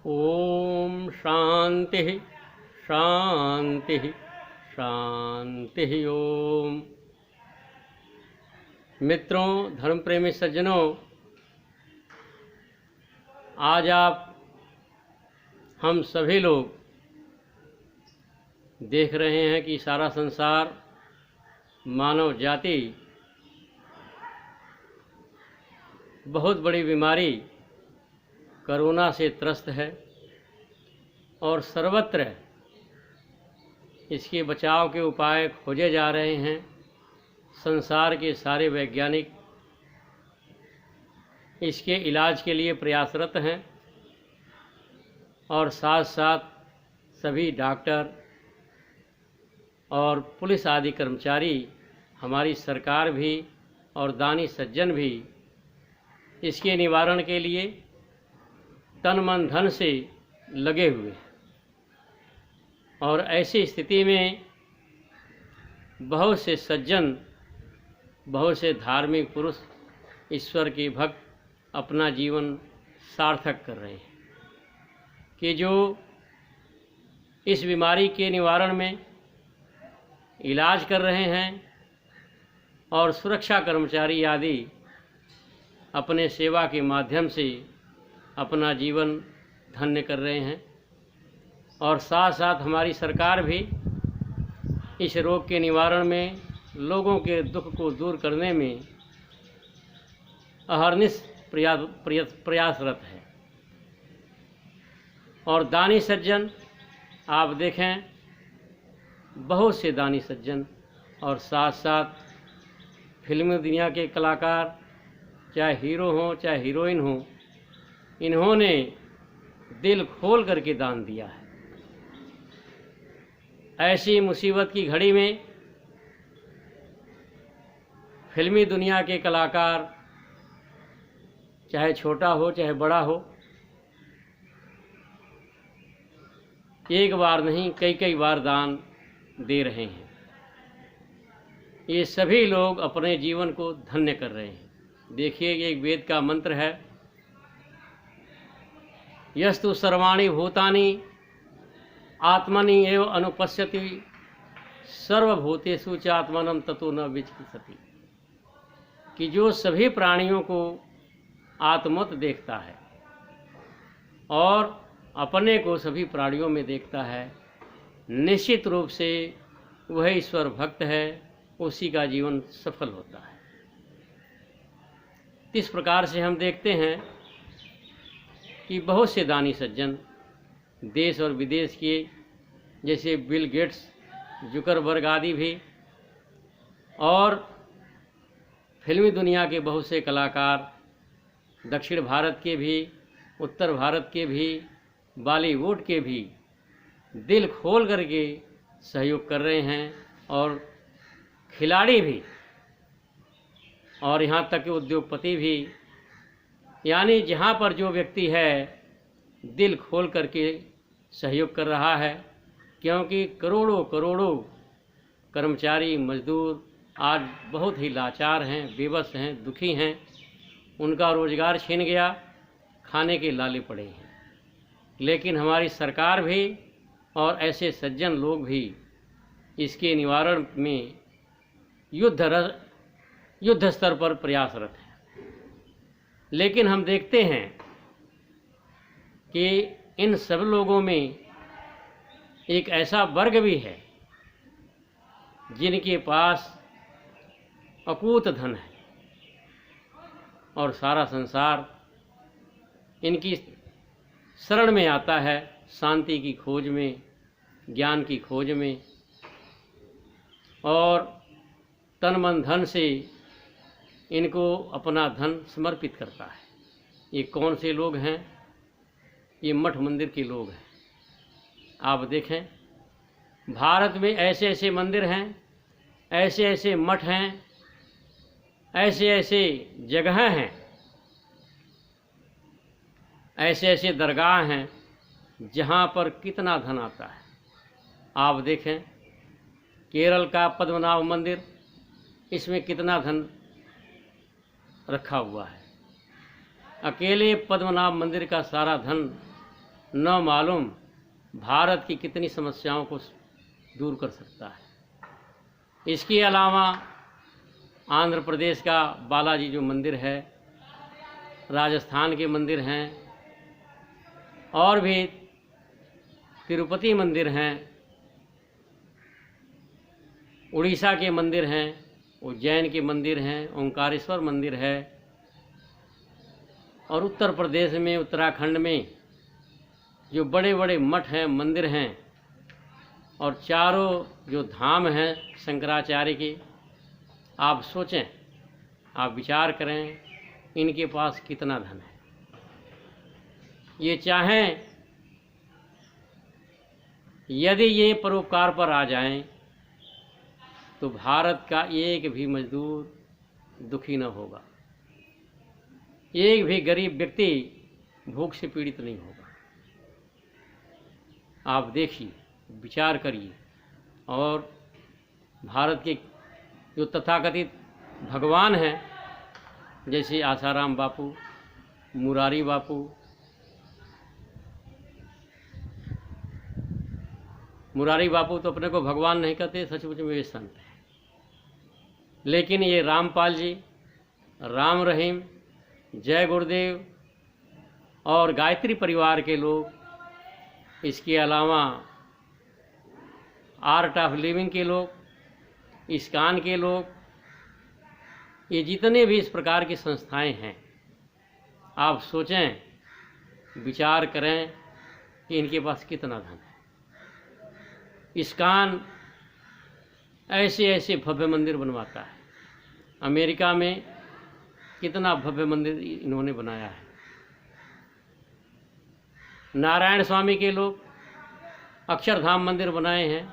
ओम शांति शांति शांति। ओम। मित्रों, धर्म प्रेमी सज्जनों, आज हम सभी लोग देख रहे हैं कि सारा संसार, मानव जाति बहुत बड़ी बीमारी कोरोना से त्रस्त है और सर्वत्र इसके बचाव के उपाय खोजे जा रहे हैं। संसार के सारे वैज्ञानिक इसके इलाज के लिए प्रयासरत हैं और साथ साथ सभी डॉक्टर और पुलिस आदि कर्मचारी, हमारी सरकार भी और दानी सज्जन भी इसके निवारण के लिए तन मन धन से लगे हुए हैं। और ऐसी स्थिति में बहुत से सज्जन, बहुत से धार्मिक पुरुष, ईश्वर के भक्त अपना जीवन सार्थक कर रहे हैं कि जो इस बीमारी के निवारण में इलाज कर रहे हैं और सुरक्षा कर्मचारी आदि अपने सेवा के माध्यम से अपना जीवन धन्य कर रहे हैं। और साथ साथ हमारी सरकार भी इस रोग के निवारण में, लोगों के दुख को दूर करने में अहर्निश प्रयासरत है। और दानी सज्जन, आप देखें, बहुत से दानी सज्जन और साथ साथ फिल्म दुनिया के कलाकार, चाहे हीरो हों चाहे हीरोइन हों, इन्होंने दिल खोल करके दान दिया है। ऐसी मुसीबत की घड़ी में फिल्मी दुनिया के कलाकार, चाहे छोटा हो चाहे बड़ा हो, एक बार नहीं कई कई बार दान दे रहे हैं। ये सभी लोग अपने जीवन को धन्य कर रहे हैं। देखिए, एक वेद का मंत्र है, यस्तु सर्वाणि भूतानि आत्मनि एव अनुपश्यति सर्वभूतेषु च आत्मनं ततो न विचलिष्यति। कि जो सभी प्राणियों को आत्मवत देखता है और अपने को सभी प्राणियों में देखता है, निश्चित रूप से वह ईश्वर भक्त है, उसी का जीवन सफल होता है। इस प्रकार से हम देखते हैं कि बहुत से दानी सज्जन देश और विदेश के, जैसे बिल गेट्स, जुकरबर्ग आदि भी, और फिल्मी दुनिया के बहुत से कलाकार, दक्षिण भारत के भी, उत्तर भारत के भी, बॉलीवुड के भी, दिल खोल करके सहयोग कर रहे हैं। और खिलाड़ी भी और यहाँ तक कि उद्योगपति भी, यानी जहाँ पर जो व्यक्ति है दिल खोल करके सहयोग कर रहा है। क्योंकि करोड़ों करोड़ों कर्मचारी, मजदूर आज बहुत ही लाचार हैं, बेबस हैं, दुखी हैं। उनका रोज़गार छीन गया, खाने के लाले पड़े हैं। लेकिन हमारी सरकार भी और ऐसे सज्जन लोग भी इसके निवारण में युद्ध स्तर पर प्रयासरत हैं। लेकिन हम देखते हैं कि इन सब लोगों में एक ऐसा वर्ग भी है जिनके पास अकूत धन है और सारा संसार इनकी शरण में आता है, शांति की खोज में, ज्ञान की खोज में, और तन मन धन से इनको अपना धन समर्पित करता है। ये कौन से लोग हैं? ये मठ मंदिर के लोग हैं। आप देखें, भारत में ऐसे ऐसे मंदिर हैं, ऐसे ऐसे मठ हैं, ऐसे ऐसे जगह हैं, ऐसे ऐसे दरगाह हैं जहाँ पर कितना धन आता है। आप देखें, केरल का पद्मनाभ मंदिर, इसमें कितना धन रखा हुआ है। अकेले पद्मनाभ मंदिर का सारा धन न मालूम भारत की कितनी समस्याओं को दूर कर सकता है। इसके अलावा आंध्र प्रदेश का बालाजी जो मंदिर है, राजस्थान के मंदिर हैं, और भी तिरुपति मंदिर हैं, उड़ीसा के मंदिर हैं, उज्जैन के मंदिर हैं, ओंकारेश्वर मंदिर है, और उत्तर प्रदेश में उत्तराखंड में जो बड़े बड़े मठ हैं, मंदिर हैं, और चारों जो धाम हैं शंकराचार्य के, आप सोचें, आप विचार करें, इनके पास कितना धन है। ये चाहें यदि ये परोपकार पर आ जाएं तो भारत का एक भी मजदूर दुखी न होगा, एक भी गरीब व्यक्ति भूख से पीड़ित नहीं होगा। आप देखिए, विचार करिए, और भारत के जो तथाकथित भगवान हैं, जैसे आसाराम बापू, मुरारी बापू, मुरारी बापू तो अपने को भगवान नहीं कहते, सचमुच में वे संत हैं। लेकिन ये रामपाल जी, राम रहीम, जय गुरुदेव और गायत्री परिवार के लोग, इसके अलावा आर्ट ऑफ लिविंग के लोग, इस्कान के लोग, ये जितने भी इस प्रकार की संस्थाएं हैं, आप सोचें, विचार करें कि इनके पास कितना धन है। इस्कान ऐसे ऐसे भव्य मंदिर बनवाता है। अमेरिका में कितना भव्य मंदिर इन्होंने बनाया है। नारायण स्वामी के लोग अक्षरधाम मंदिर बनाए हैं,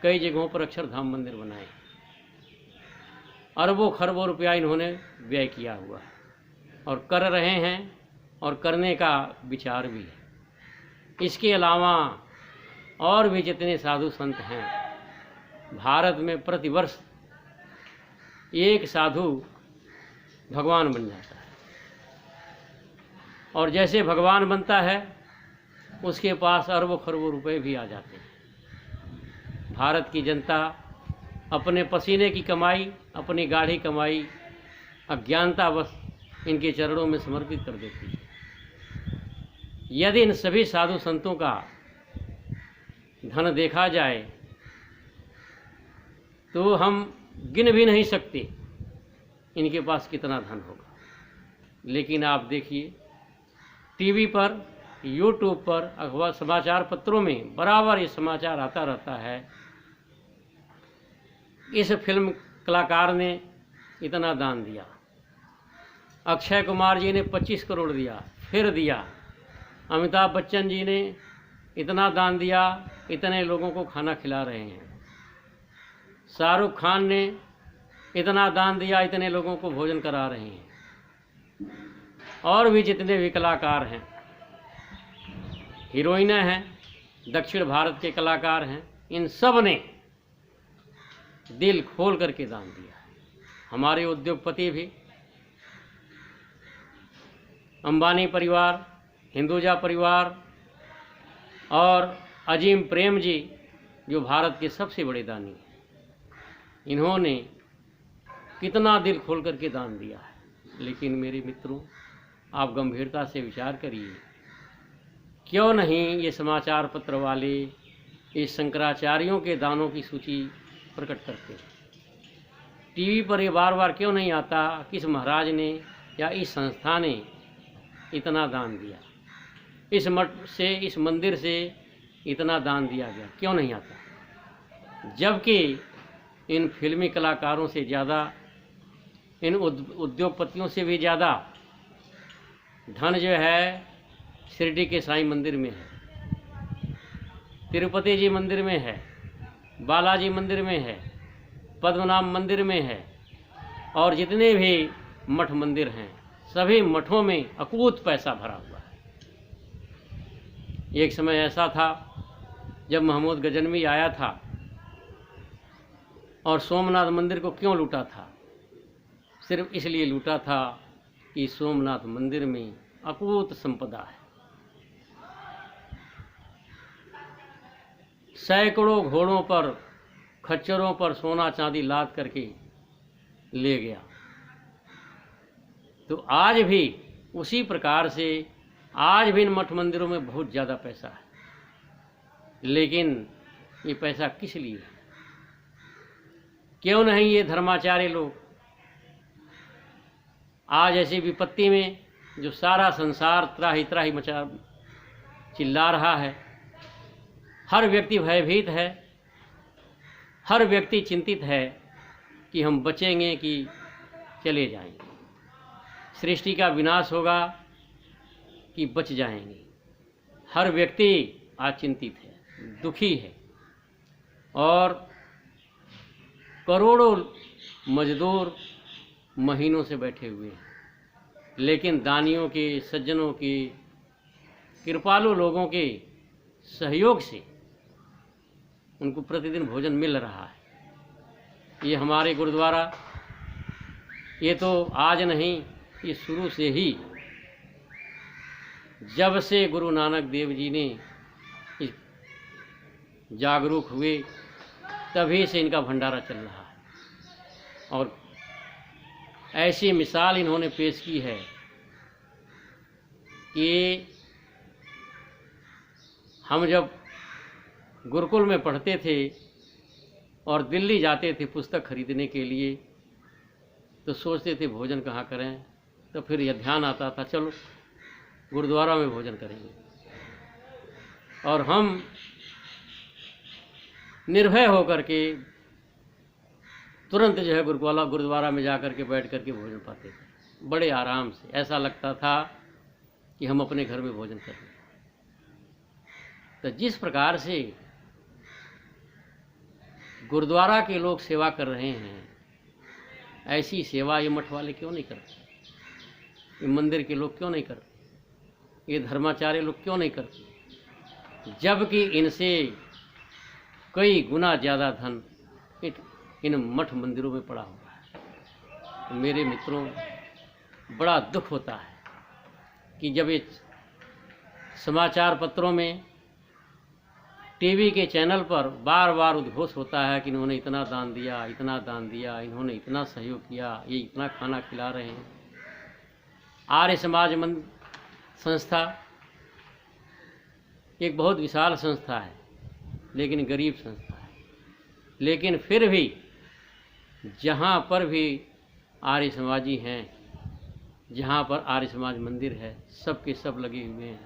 कई जगहों पर अक्षरधाम मंदिर बनाए हैं। अरबों खरबों रुपया इन्होंने व्यय किया हुआ है, और कर रहे हैं, और करने का विचार भी है। इसके अलावा और भी जितने साधु संत हैं, भारत में प्रतिवर्ष एक साधु भगवान बन जाता है, और जैसे भगवान बनता है उसके पास अरबों खरबों रुपए भी आ जाते हैं। भारत की जनता अपने पसीने की कमाई, अपनी गाढ़ी कमाई अज्ञानतावश इनके चरणों में समर्पित कर देती है। यदि इन सभी साधु संतों का धन देखा जाए तो हम गिन भी नहीं सकते इनके पास कितना धन होगा। लेकिन आप देखिए, टीवी पर, यूट्यूब पर, अखबार, समाचार पत्रों में बराबर ये समाचार आता रहता है, इस फिल्म कलाकार ने इतना दान दिया, अक्षय कुमार जी ने 25 करोड़ दिया, फिर दिया, अमिताभ बच्चन जी ने इतना दान दिया, इतने लोगों को खाना खिला रहे हैं, शाहरुख खान ने इतना दान दिया, इतने लोगों को भोजन करा रहे हैं, और भी जितने भी कलाकार हैं, हीरोइनें हैं, दक्षिण भारत के कलाकार हैं, इन सब ने दिल खोल करके दान दिया है। हमारे उद्योगपति भी, अंबानी परिवार, हिंदुजा परिवार और अजीम प्रेम जी, जो भारत के सबसे बड़े दानी हैं, इन्होंने कितना दिल खोल करके दान दिया है। लेकिन मेरे मित्रों, आप गंभीरता से विचार करिए, क्यों नहीं ये समाचार पत्र वाले इस शंकराचार्यों के दानों की सूची प्रकट करते हैं? टीवी पर ये बार बार क्यों नहीं आता किस महाराज ने या इस संस्था ने इतना दान दिया, इस मठ से, इस मंदिर से इतना दान दिया गया, क्यों नहीं आता? जबकि इन फिल्मी कलाकारों से ज़्यादा, इन उद्योगपतियों से भी ज़्यादा धन जो है शिरडी के साईं मंदिर में है, तिरुपति जी मंदिर में है, बालाजी मंदिर में है, पद्मनाभ मंदिर में है, और जितने भी मठ मंदिर हैं, सभी मठों में अकूत पैसा भरा हुआ है। एक समय ऐसा था जब महमूद गजनवी आया था, और सोमनाथ मंदिर को क्यों लूटा था? सिर्फ इसलिए लूटा था कि सोमनाथ मंदिर में अकूत संपदा है। सैकड़ों घोड़ों पर, खच्चरों पर सोना चांदी लाद करके ले गया। तो आज भी उसी प्रकार से आज भी इन मठ मंदिरों में बहुत ज़्यादा पैसा है, लेकिन ये पैसा किस लिए है? क्यों नहीं ये धर्माचार्य लोग आज ऐसी विपत्ति में, जो सारा संसार त्राही त्राही मचा चिल्ला रहा है, हर व्यक्ति भयभीत है, हर व्यक्ति चिंतित है कि हम बचेंगे कि चले जाएंगे, सृष्टि का विनाश होगा कि बच जाएंगे। हर व्यक्ति आज चिंतित है, दुखी है, और करोड़ों मजदूर महीनों से बैठे हुए हैं, लेकिन दानियों के, सज्जनों के, कृपालु लोगों के सहयोग से उनको प्रतिदिन भोजन मिल रहा है। ये हमारे गुरुद्वारा, ये तो आज नहीं, ये शुरू से ही, जब से गुरु नानक देव जी ने जागरूक हुए तभी से इनका भंडारा चल रहा है। और ऐसी मिसाल इन्होंने पेश की है कि हम जब गुरुकुल में पढ़ते थे और दिल्ली जाते थे पुस्तक खरीदने के लिए, तो सोचते थे भोजन कहाँ करें, तो फिर यह ध्यान आता था चलो गुरुद्वारा में भोजन करेंगे। और हम निर्भय होकर के तुरंत जो है गुरुद्वारा में जा कर के बैठ कर के भोजन पाते थे, बड़े आराम से। ऐसा लगता था कि हम अपने घर में भोजन कर रहे हैं। तो जिस प्रकार से गुरुद्वारा के लोग सेवा कर रहे हैं, ऐसी सेवा ये मठ वाले क्यों नहीं करते, ये मंदिर के लोग क्यों नहीं करते, ये धर्माचार्य लोग क्यों नहीं करते, जबकि इनसे कई गुना ज़्यादा धन इन मठ मंदिरों में पड़ा हुआ है। तो मेरे मित्रों, बड़ा दुख होता है कि जब ये समाचार पत्रों में, टीवी के चैनल पर बार बार उद्घोष होता है कि इन्होंने इतना दान दिया, इतना दान दिया, इन्होंने इतना सहयोग किया, ये इतना खाना खिला रहे हैं। आर्य समाज संस्था एक बहुत विशाल संस्था है, लेकिन गरीब संस्था है। लेकिन फिर भी जहाँ पर भी आर्य समाजी हैं, जहाँ पर आर्य समाज मंदिर है, सब के सब लगे हुए हैं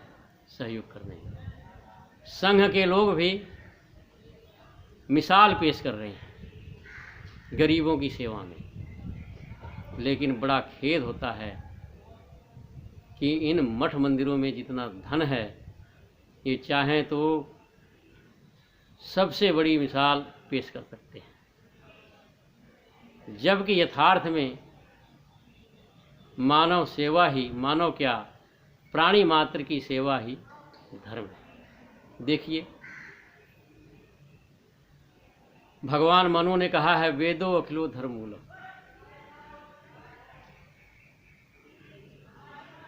सहयोग करने में। संघ के लोग भी मिसाल पेश कर रहे हैं गरीबों की सेवा में। लेकिन बड़ा खेद होता है कि इन मठ मंदिरों में जितना धन है, ये चाहें तो सबसे बड़ी मिसाल पेश कर सकते हैं, जबकि यथार्थ में मानव सेवा ही, मानव क्या, प्राणी मात्र की सेवा ही धर्म है। देखिए, भगवान मनु ने कहा है, वेदो अखिलो धर्म मूलम,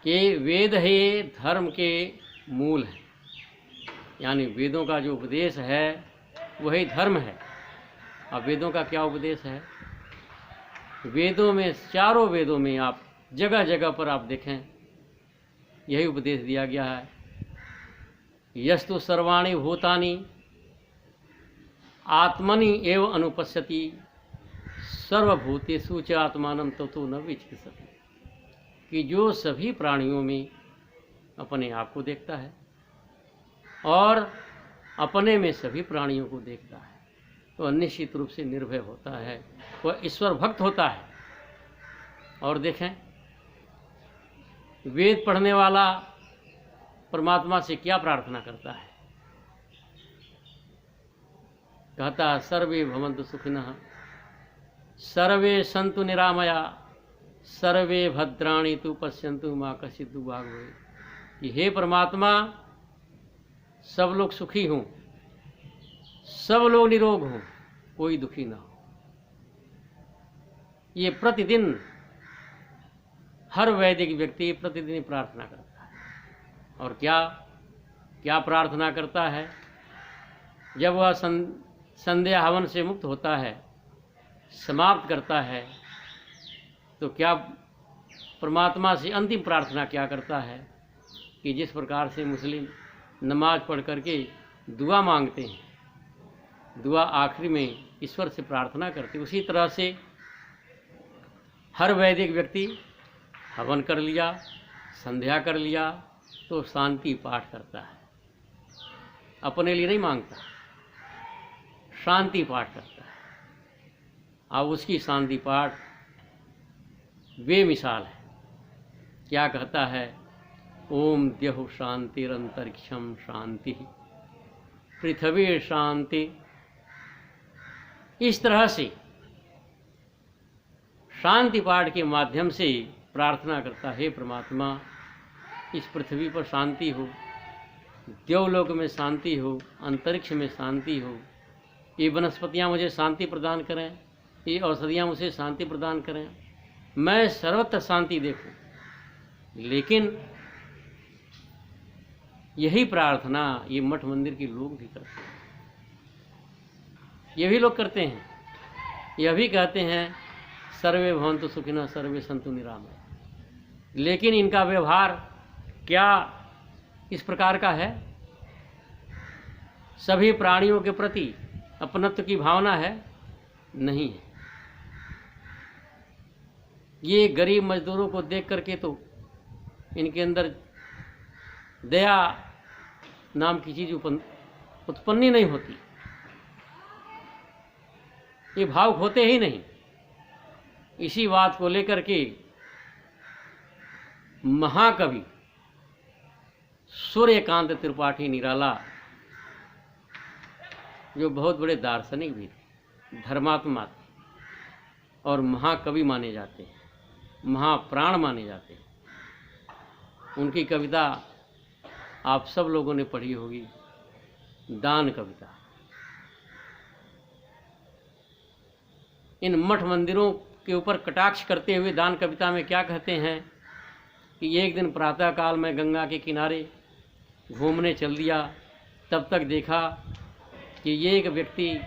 कि वेद ही धर्म के मूल है, यानी वेदों का जो उपदेश है वही धर्म है। अब वेदों का क्या उपदेश है? वेदों में, चारों वेदों में आप जगह जगह पर आप देखें, यही उपदेश दिया गया है। यस्तु सर्वाणि भूतानि आत्मनि एव अनुपश्यति सर्वभूतेषु च आत्मानं ततो न विचिकित्सति, कि जो सभी प्राणियों में अपने आप को देखता है और अपने में सभी प्राणियों को देखता है, तो निश्चित रूप से निर्भय होता है, वह ईश्वर भक्त होता है। और देखें, वेद पढ़ने वाला परमात्मा से क्या प्रार्थना करता है? कहता है, सर्वे भवन्तु सुखिनः, सर्वे सन्तु निरामया, सर्वे भद्राणि तु पश्यन्तु मा कश्चित् दुर्भाग् भवेत्। कि हे परमात्मा, सब लोग सुखी हों, सब लोग निरोग हों, कोई दुखी ना हो। ये प्रतिदिन हर वैदिक व्यक्ति प्रतिदिन प्रार्थना करता है। और क्या क्या प्रार्थना करता है? जब वह संध्या हवन से मुक्त होता है, समाप्त करता है, तो क्या परमात्मा से अंतिम प्रार्थना क्या करता है कि जिस प्रकार से मुस्लिम नमाज पढ़ करके दुआ मांगते हैं, दुआ आखिरी में ईश्वर से प्रार्थना करते, उसी तरह से हर वैदिक व्यक्ति हवन कर लिया, संध्या कर लिया, तो शांति पाठ करता है। अपने लिए नहीं मांगता, शांति पाठ करता है। अब उसकी शांति पाठ बेमिसाल है। क्या कहता है? ओम द्यहुः शांतिरंतरिक्षम शांति, पृथ्वी शांति। इस तरह से शांति पाठ के माध्यम से प्रार्थना करता है, परमात्मा इस पृथ्वी पर शांति हो, देवलोक में शांति हो, अंतरिक्ष में शांति हो, ये वनस्पतियाँ मुझे शांति प्रदान करें, ये औषधियाँ मुझे शांति प्रदान करें, मैं सर्वत्र शांति देखूं। लेकिन यही प्रार्थना ये मठ मंदिर के लोग भी करते हैं, ये भी लोग करते हैं। यह भी कहते हैं सर्वे भवन्तु सुखिनः सर्वे सन्तु निरामया। लेकिन इनका व्यवहार क्या इस प्रकार का है? सभी प्राणियों के प्रति अपनत्व की भावना है? नहीं है। ये गरीब मजदूरों को देख करके तो इनके अंदर दया नाम की चीज उत्पन्न ही नहीं होती, ये भाव होते ही नहीं। इसी बात को लेकर के महाकवि सूर्यकांत त्रिपाठी निराला, जो बहुत बड़े दार्शनिक भी थे, धर्मात्मा थे और महाकवि माने जाते हैं, महाप्राण माने जाते हैं, उनकी कविता आप सब लोगों ने पढ़ी होगी, दान कविता। इन मठ मंदिरों के ऊपर कटाक्ष करते हुए दान कविता में क्या कहते हैं कि एक दिन प्रातःकाल में गंगा के किनारे घूमने चल दिया, तब तक देखा कि ये एक व्यक्ति,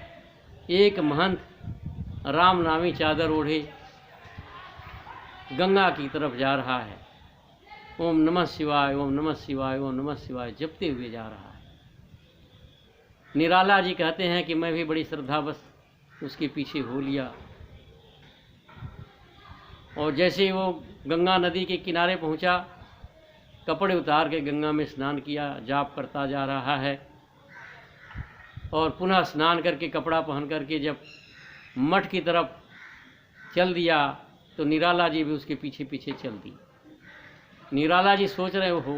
एक महंत राम नामी चादर ओढ़े गंगा की तरफ जा रहा है, ओम नमः शिवाय, ओम नमः शिवाय, ओम नमः शिवाय जपते हुए जा रहा है। निराला जी कहते हैं कि मैं भी बड़ी श्रद्धावश उसके पीछे हो लिया, और जैसे ही वो गंगा नदी के किनारे पहुंचा, कपड़े उतार के गंगा में स्नान किया, जाप करता जा रहा है, और पुनः स्नान करके कपड़ा पहन करके जब मठ की तरफ चल दिया तो निराला जी भी उसके पीछे पीछे चल दी। निराला जी सोच रहे हो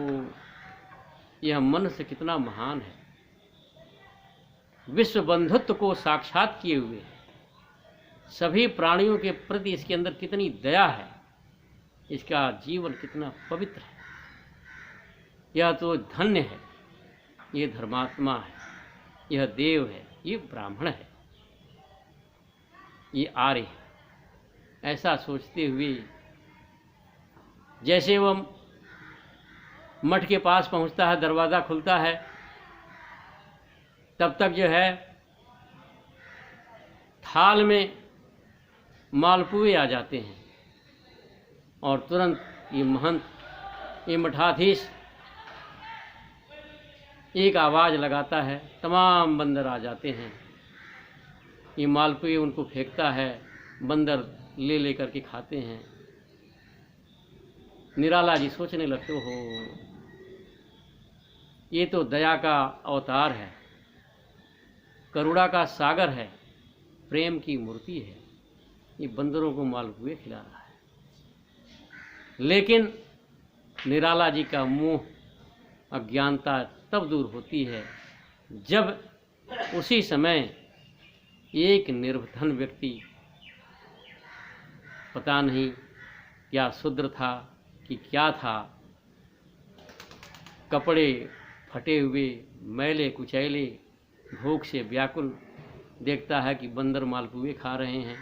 यह मनुष्य कितना महान है, विश्व बंधुत्व को साक्षात किए हुए, सभी प्राणियों के प्रति इसके अंदर कितनी दया है, इसका जीवन कितना पवित्र है, यह तो धन्य है, ये धर्मात्मा है, यह देव है, ये ब्राह्मण है, ये आर्य है। ऐसा सोचते हुए जैसे वह मठ के पास पहुंचता है, दरवाज़ा खुलता है, तब तक जो है थाल में मालपुए आ जाते हैं, और तुरंत ये महंत, ये मठाधीश एक आवाज़ लगाता है, तमाम बंदर आ जाते हैं, ये मालपुए उनको फेंकता है, बंदर ले ले करके खाते हैं। निराला जी सोचने लगते हो ये तो दया का अवतार है, करुणा का सागर है, प्रेम की मूर्ति है, ये बंदरों को मालपुए खिला रहा है। लेकिन निराला जी का मोह, अज्ञानता तब दूर होती है जब उसी समय एक निर्धन व्यक्ति, पता नहीं क्या शूद्र था कि क्या था, कपड़े फटे हुए, मैले कुचैले, भूख से व्याकुल देखता है कि बंदर मालपुए खा रहे हैं।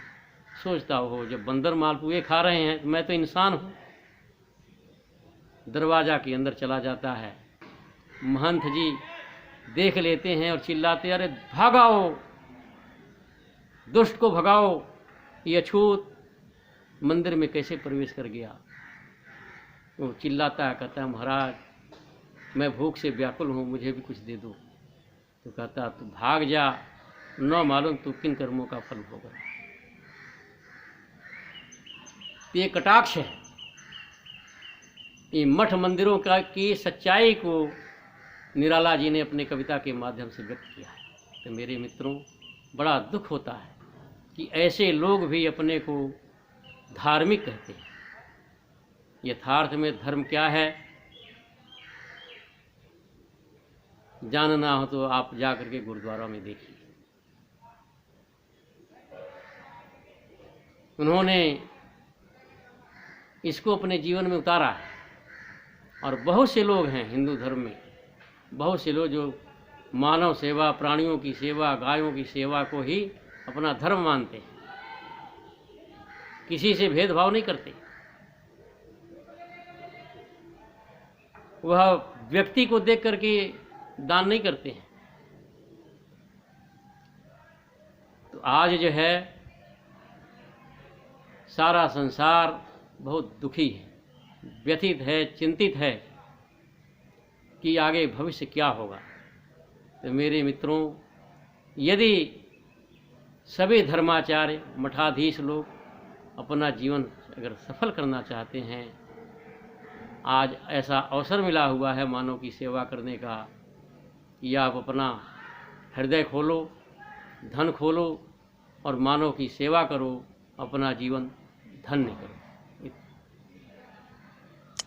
सोचता हो जब बंदर मालपुए खा रहे हैं तो मैं तो इंसान हूँ। दरवाज़ा के अंदर चला जाता है। महंत जी देख लेते हैं और चिल्लाते, अरे भागाओ, दुष्ट को भगाओ, ये अछूत मंदिर में कैसे प्रवेश कर गया। वो चिल्लाता है, कहता है महाराज मैं भूख से व्याकुल हूँ, मुझे भी कुछ दे दो। तो कहता तू भाग जा, न मालूम तू किन कर्मों का फल भोगा। ये कटाक्ष है, ये मठ मंदिरों का की सच्चाई को निराला जी ने अपने कविता के माध्यम से व्यक्त किया है। तो मेरे मित्रों, बड़ा दुख होता है कि ऐसे लोग भी अपने को धार्मिक कहते हैं। यथार्थ में धर्म क्या है जानना हो तो आप जा करके गुरुद्वारा में देखिए। उन्होंने इसको अपने जीवन में उतारा है। और बहुत से लोग हैं हिंदू धर्म में, बहुत से लोग जो मानव सेवा, प्राणियों की सेवा, गायों की सेवा को ही अपना धर्म मानते हैं, किसी से भेदभाव नहीं करते। वह व्यक्ति को देख करके दान नहीं करते हैं। तो आज जो है सारा संसार बहुत दुखी है, व्यथित है, चिंतित है कि आगे भविष्य क्या होगा। तो मेरे मित्रों, यदि सभी धर्माचार्य, मठाधीश लोग अपना जीवन अगर सफल करना चाहते हैं, आज ऐसा अवसर मिला हुआ है मानव की सेवा करने का कि आप अपना हृदय खोलो, धन खोलो और मानव की सेवा करो, अपना जीवन धन्य करो।